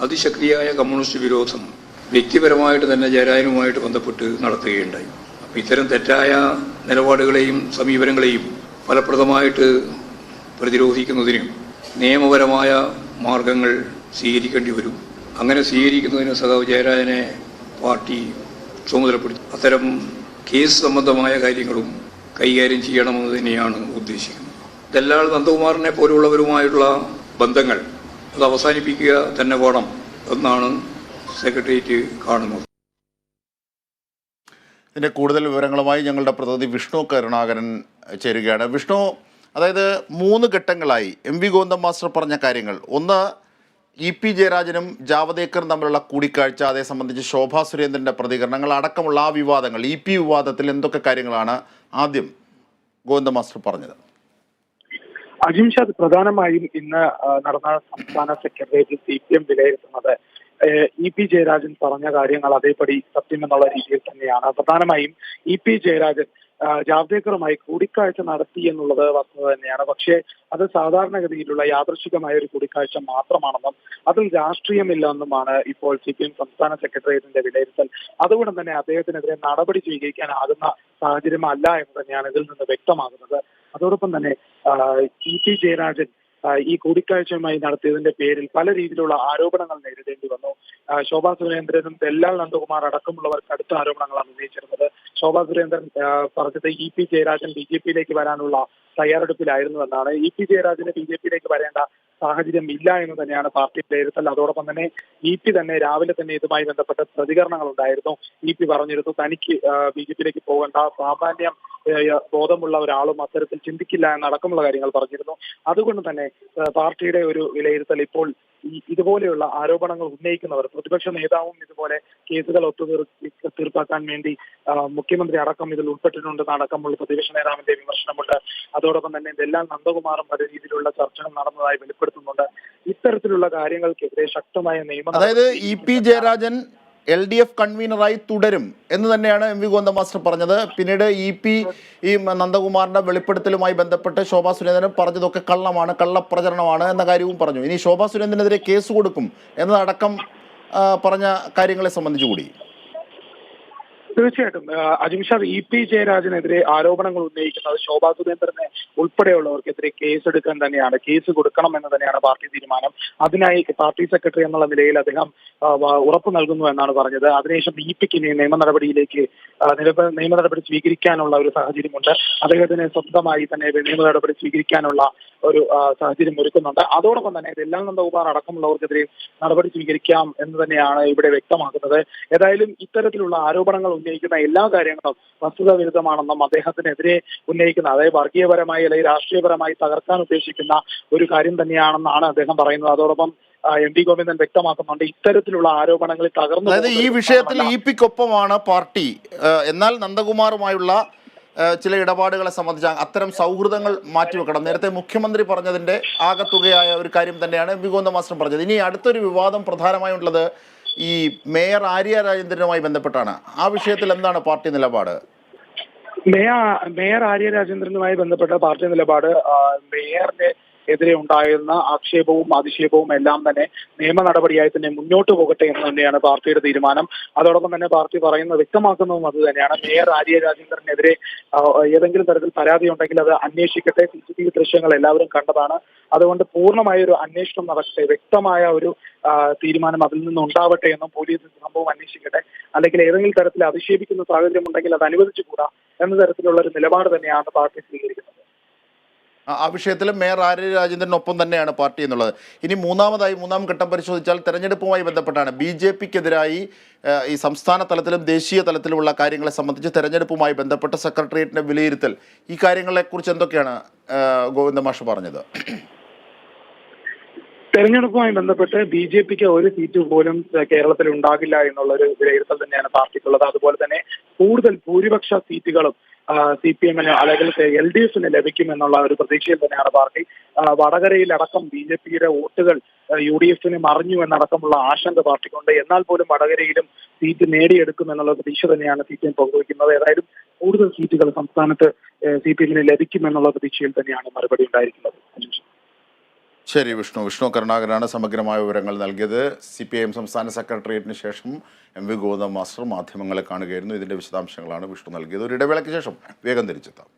അതിശക്തിയായ communist വിരോധം വ്യക്തിപരമായിട്ട് തന്നെ ജയരാജനുമായിട്ട് ബന്ധപ്പെട്ട് നടത്തുകയുണ്ടായി. അപ്പം ഇത്തരം തെറ്റായ നിലപാടുകളെയും സമീപനങ്ങളെയും ഫലപ്രദമായിട്ട് പ്രതിരോധിക്കുന്നതിന് നിയമപരമായ മാർഗങ്ങൾ സ്വീകരിക്കേണ്ടി വരും. അങ്ങനെ സ്വീകരിക്കുന്നതിന് സഖാവ് ജയരാജനെ പാർട്ടി ചുമതലപ്പെടുത്തി. അത്തരം കേസ് സംബന്ധമായ കാര്യങ്ങളും കൈകാര്യം ചെയ്യണമെന്ന് തന്നെയാണ് ഉദ്ദേശിക്കുന്നത്. ദല്ലാൽ നന്ദകുമാറിനെ പോലുള്ളവരുമായിട്ടുള്ള ബന്ധങ്ങൾ അത് അവസാനിപ്പിക്കുക തന്നെ വേണം എന്നാണ് സെക്രട്ടേറിയറ്റ് കാണുന്നത്. ഇതിൻ്റെ കൂടുതൽ വിവരങ്ങളുമായി ഞങ്ങളുടെ പ്രതിനിധി വിഷ്ണു കരുണാകരൻ ചേരുകയാണ്. വിഷ്ണു, അതായത് 3 ഘട്ടങ്ങളായി എം.വി. ഗോവിന്ദൻ മാസ്റ്റർ പറഞ്ഞ കാര്യങ്ങൾ. ഒന്ന്, ഇ.പി. ജയരാജനും ജാവദേക്കറും തമ്മിലുള്ള കൂടിക്കാഴ്ച, അതേ സംബന്ധിച്ച് ശോഭാ സുരേന്ദ്രൻ്റെ പ്രതികരണങ്ങൾ അടക്കമുള്ള ആ വിവാദങ്ങൾ, ഇ.പി. വിവാദത്തിൽ എന്തൊക്കെ കാര്യങ്ങളാണ് ആദ്യം ഗോവിന്ദൻ മാസ്റ്റർ പറഞ്ഞത്? അജിംഷാദ്, പ്രധാനമായും ഇന്ന് നടന്ന സംസ്ഥാന സെക്രട്ടേറിയറ്റിൽ CPM വിലയിരുത്തുന്നത് ഇ.പി. ജയരാജൻ പറഞ്ഞ കാര്യങ്ങൾ അതേപടി സത്യം എന്നുള്ള രീതിയിൽ തന്നെയാണ്. പ്രധാനമായും ഇ.പി. ജയരാജൻ ജാവ്ദേക്കറുമായി കൂടിക്കാഴ്ച നടത്തി എന്നുള്ളത് വസ്തുത തന്നെയാണ്. പക്ഷേ അത് സാധാരണഗതിയിലുള്ള യാദൃശ്ചികമായ ഒരു കൂടിക്കാഴ്ച മാത്രമാണെന്നും അതിൽ രാഷ്ട്രീയമില്ലെന്നുമാണ് ഇപ്പോൾ CPM സംസ്ഥാന സെക്രട്ടേറിയറ്റിന്റെ വിലയിരുത്തൽ. അതുകൊണ്ട് തന്നെ അദ്ദേഹത്തിനെതിരെ നടപടി സ്വീകരിക്കാനാകുന്ന സാഹചര്യമല്ല എന്ന് തന്നെയാണ് ഇതിൽ നിന്ന് വ്യക്തമാകുന്നത്. അതോടൊപ്പം തന്നെ ഇ.പി. ജയരാജൻ ഈ കൂടിക്കാഴ്ചയുമായി നടത്തിയതിന്റെ പേരിൽ പല രീതിയിലുള്ള ആരോപണങ്ങൾ നേരിടേണ്ടി വന്നു. ശോഭാ സുരേന്ദ്രനും ദല്ലാൽ നന്ദകുമാർ അടക്കമുള്ളവർ കടുത്ത ആരോപണങ്ങളാണ് ഉന്നയിച്ചിരുന്നത്. ശോഭാ സുരേന്ദ്രൻ പറഞ്ഞത് ഇ.പി. ജയരാജൻ BJP-യിലേക്ക് വരാനുള്ള തയ്യാറെടുപ്പിലായിരുന്നു എന്നാണ്. ഇ.പി. ജയരാജന് BJP-യിലേക്ക് വരേണ്ട സാഹചര്യം ഇല്ല എന്ന് തന്നെയാണ് പാർട്ടി വിലയിരുത്തൽ. അതോടൊപ്പം തന്നെ ഇ.പി. തന്നെ രാവിലെ തന്നെ ഇതുമായി ബന്ധപ്പെട്ട പ്രതികരണങ്ങൾ ഉണ്ടായിരുന്നു. ഇ.പി. പറഞ്ഞിരുന്നു തനിക്ക് BJP-യിലേക്ക് പോകേണ്ട, സാമാന്യം ബോധമുള്ള ഒരാളും അത്തരത്തിൽ ചിന്തിക്കില്ല എന്നടക്കമുള്ള കാര്യങ്ങൾ പറഞ്ഞിരുന്നു. അതുകൊണ്ട് തന്നെ പാർട്ടിയുടെ ഒരു വിലയിരുത്തൽ ഇപ്പോൾ ഇതുപോലെയുള്ള ആരോപണങ്ങൾ ഉന്നയിക്കുന്നവർ, പ്രതിപക്ഷ നേതാവും ഇതുപോലെ കേസുകൾ തീർപ്പാക്കാൻ വേണ്ടി മുഖ്യമന്ത്രി അടക്കം ഇതിൽ ഉൾപ്പെട്ടിട്ടുണ്ടെന്ന് അടക്കമുള്ള പ്രതിപക്ഷ നേതാവിന്റെ വിമർശനമുണ്ട്. അതോടൊപ്പം തന്നെ ദല്ലാൽ നന്ദകുമാറും പല രീതിയിലുള്ള ചർച്ചകൾ നടന്നതായി വെളിപ്പെടുത്തുന്നുണ്ട്. ഇത്തരത്തിലുള്ള കാര്യങ്ങൾക്കെതിരെ ശക്തമായ നിയമം, അതായത് ഇ.പി. ജയരാജൻ LDF കൺവീനറായി തുടരും എന്ന് തന്നെയാണ് എം.വി. ഗോവിന്ദൻ മാസ്റ്റർ പറഞ്ഞത്. പിന്നീട് ഇ.പി. നന്ദകുമാറിന്റെ വെളിപ്പെടുത്തലുമായി ബന്ധപ്പെട്ട് ശോഭാ സുരേന്ദ്രൻ പറഞ്ഞതൊക്കെ കള്ളമാണ്, കള്ളപ്രചരണമാണ് എന്ന കാര്യവും പറഞ്ഞു. ഇനി ശോഭാ സുരേന്ദ്രനെതിരെ കേസ് കൊടുക്കും എന്നതടക്കം പറഞ്ഞ കാര്യങ്ങളെ സംബന്ധിച്ചു കൂടി. തീർച്ചയായിട്ടും അജിംഷാദ്, ഇ.പി. ജയരാജനെതിരെ ആരോപണങ്ങൾ ഉന്നയിക്കുന്നത് ശോഭാ സുരേന്ദ്രനെ ഉൾപ്പെടെയുള്ളവർക്കെതിരെ കേസെടുക്കാൻ തന്നെയാണ്, കേസ് കൊടുക്കണം എന്ന് തന്നെയാണ് പാർട്ടി തീരുമാനം. അതിനായി പാർട്ടി സെക്രട്ടറി എന്നുള്ള നിലയിൽ അദ്ദേഹം ഉറപ്പ് നൽകുന്നു എന്നാണ് പറഞ്ഞത്. അതിനുശേഷം ഇ.പിക്ക് നിയമ നടപടിയിലേക്ക് നിയമ നടപടി സ്വീകരിക്കാനുള്ള ഒരു സാഹചര്യമുണ്ട്. അദ്ദേഹത്തിന് സ്വന്തമായി തന്നെ നിയമ നടപടി സ്വീകരിക്കാനുള്ള ഒരു സാഹചര്യം ഒരുക്കുന്നുണ്ട്. അതോടൊപ്പം തന്നെ ദല്ലാൽ നന്ദകുമാർ അടക്കമുള്ളവർക്കെതിരെ നടപടി സ്വീകരിക്കാം എന്ന് തന്നെയാണ് ഇവിടെ വ്യക്തമാക്കുന്നത്. ഏതായാലും ഇത്തരത്തിലുള്ള ആരോപണങ്ങൾ ഉന്നയിക്കുന്ന എല്ലാ കാര്യങ്ങളും വസ്തുതാ വിരുദ്ധമാണെന്നും അദ്ദേഹത്തിനെതിരെ ഉന്നയിക്കുന്ന, അതായത് വർഗീയപരമായി അല്ലെങ്കിൽ രാഷ്ട്രീയപരമായി തകർക്കാൻ ഉദ്ദേശിക്കുന്ന ഒരു കാര്യം തന്നെയാണെന്നാണ് അദ്ദേഹം പറയുന്നത്. അതോടൊപ്പം എം.വി. ഗോവിന്ദൻ വ്യക്തമാക്കുന്നുണ്ട് ഇത്തരത്തിലുള്ള ആരോപണങ്ങളിൽ തകർന്നു. അതായത് ഈ വിഷയത്തിൽ ഇ.പിക്കൊപ്പമാണ് പാർട്ടി, എന്നാൽ നന്ദകുമാറുമായുള്ള ചില ഇടപാടുകളെ സംബന്ധിച്ച് അത്തരം സൗഹൃദങ്ങൾ മാറ്റിവെക്കണം. നേരത്തെ മുഖ്യമന്ത്രി പറഞ്ഞതിൻ്റെ ആകത്തുകയായ ഒരു കാര്യം തന്നെയാണ് എം.വി. ഗോവിന്ദൻ മാസ്റ്റർ പറഞ്ഞത്. ഇനി അടുത്തൊരു വിവാദം പ്രധാനമായുള്ളത് ഈ മേയർ ആര്യ രാജേന്ദ്രനുമായി ബന്ധപ്പെട്ടാണ്. ആ വിഷയത്തിൽ എന്താണ് പാർട്ടി നിലപാട്? മേയർ ആര്യ രാജേന്ദ്രനുമായി ബന്ധപ്പെട്ട പാർട്ടി നിലപാട്, മേയറിന്റെ എതിരെ ഉണ്ടായിരുന്ന ആക്ഷേപവും അധിക്ഷേപവും എല്ലാം തന്നെ നിയമ നടപടിയായി തന്നെ മുന്നോട്ട് പോകട്ടെ എന്ന് തന്നെയാണ് പാർട്ടിയുടെ തീരുമാനം. അതോടൊപ്പം തന്നെ പാർട്ടി പറയുന്നത് വ്യക്തമാക്കുന്നതും അത് തന്നെയാണ്. മേയർ ആര്യ രാജേന്ദ്രനെതിരെ ഏതെങ്കിലും തരത്തിൽ പരാതി ഉണ്ടെങ്കിൽ അത് അന്വേഷിക്കട്ടെ. CCTV ദൃശ്യങ്ങൾ എല്ലാവരും കണ്ടതാണ്. അതുകൊണ്ട് പൂർണ്ണമായ ഒരു അന്വേഷണം നടക്കട്ടെ, വ്യക്തമായ ഒരു തീരുമാനം അതിൽ നിന്ന് ഉണ്ടാവട്ടെ എന്നും പോലീസ് സംഭവം അന്വേഷിക്കട്ടെ. അല്ലെങ്കിൽ ഏതെങ്കിലും തരത്തിൽ അധിക്ഷേപിക്കുന്ന സാഹചര്യം ഉണ്ടെങ്കിൽ അത് അനുവദിച്ചുകൂടാ എന്ന തരത്തിലുള്ള ഒരു നിലപാട് തന്നെയാണ് പാർട്ടി സ്വീകരിക്കുന്നത്. ആ വിഷയത്തിൽ മേയർ ആര്യ രാജേന്ദ്രനൊപ്പം തന്നെയാണ് പാർട്ടി എന്നുള്ളത്. ഇനി മൂന്നാം ഘട്ടം പരിശോധിച്ചാൽ തെരഞ്ഞെടുപ്പുമായി ബന്ധപ്പെട്ടാണ്. BJPക്കെതിരായി ഈ സംസ്ഥാന തലത്തിലും ദേശീയ തലത്തിലുമുള്ള കാര്യങ്ങളെ സംബന്ധിച്ച് തെരഞ്ഞെടുപ്പുമായി ബന്ധപ്പെട്ട സെക്രട്ടേറിയറ്റിൻ്റെ വിലയിരുത്തൽ, ഈ കാര്യങ്ങളെക്കുറിച്ച് എന്തൊക്കെയാണ് ഗോവിന്ദൻ മാഷ് പറഞ്ഞത്? തെരഞ്ഞെടുപ്പുമായി ബന്ധപ്പെട്ട് BJPക്ക് ഒരു സീറ്റ് പോലും കേരളത്തിൽ ഉണ്ടാകില്ല എന്നുള്ള ഒരു വിലയിരുത്തൽ തന്നെയാണ് പാർട്ടിക്കുള്ളത്. അതുപോലെ തന്നെ കൂടുതൽ ഭൂരിപക്ഷ സീറ്റുകളും CPM-ന് അല്ലെങ്കിൽ LDF-ന് ലഭിക്കുമെന്നുള്ള ഒരു പ്രതീക്ഷയിൽ തന്നെയാണ് പാർട്ടി. വടകരയിലടക്കം BJPയുടെ വോട്ടുകൾ UDF-ന് മറിഞ്ഞു എന്നടക്കമുള്ള ആശങ്ക പാർട്ടിക്കുണ്ട്. എന്നാൽ പോലും വടകരയിലും സീറ്റ് നേടിയെടുക്കുമെന്നുള്ള പ്രതീക്ഷ തന്നെയാണ് CPM പങ്കുവയ്ക്കുന്നത്. ഏതായാലും കൂടുതൽ സീറ്റുകൾ സംസ്ഥാനത്ത് CPM-ന് ലഭിക്കുമെന്നുള്ള പ്രതീക്ഷയിൽ തന്നെയാണ് മറുപടി ഉണ്ടായിരിക്കുന്നത്. ശരി, വിഷ്ണു കരുണാകരനാണ് സമഗ്രമായ വിവരങ്ങൾ നൽകിയത്. CPIM സംസ്ഥാന സെക്രട്ടേറിയറ്റിന് ശേഷം MV ഗോവിന്ദൻ മാസ്റ്റർ മാധ്യമങ്ങളെ കാണുകയായിരുന്നു. ഇതിൻ്റെ വിശദാംശങ്ങളാണ് വിഷ്ണു നൽകിയത്. ഒരു ഇടവേളയ്ക്ക് ശേഷം വേഗം തിരിച്ചെത്താം.